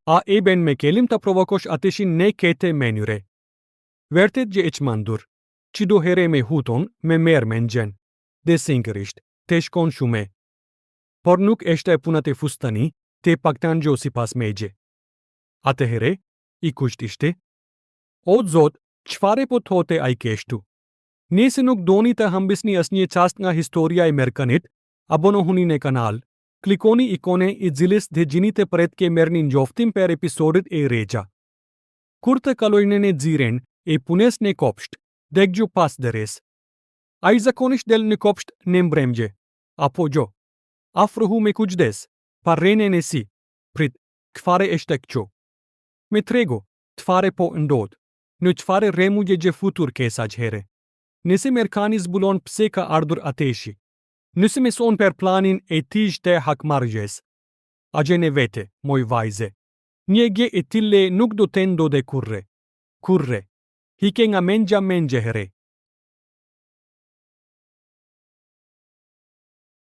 A e ben me kelim të provokosh ateshin ne kete menyre. Vërtet gjë e çmendur. Çdo herë me huton me merr mendjen. Dhe sinqerisht, te shkon shumë. Por nuk është e punat e fustani, te paktan gjo si pas megje. Atëhere, i kusht ishte? O Zot, çfarë po thote ai kështu? Nëse nuk doni të hambisni asnjë çast nga historia e Amerikanit, abonohuni në kanal. Klikoni ikone I cilës dhe gjini të pret ke merrni njoftim për episodit e regja. Kur të kalojnë në xiren e punes në kopsht, degju pas deres. Ai zakonisht del në kopsht në mbrëmje. Apo gjo. Afrohu me kujdes, parrene në si. Prit, këfare është këqo. Me trego, tfare po ndod. Në çfarë remugje gjë futur kesa gjhere. Nëse Amerikani zbulon pse ka ardhur ateshi. Nëse meson per planin e tij të hakmarrjes. Agjene vete, moj vajze. Një gjë e tille nuk do të ndodhe kurre. Kurre. Hike nga mendja here.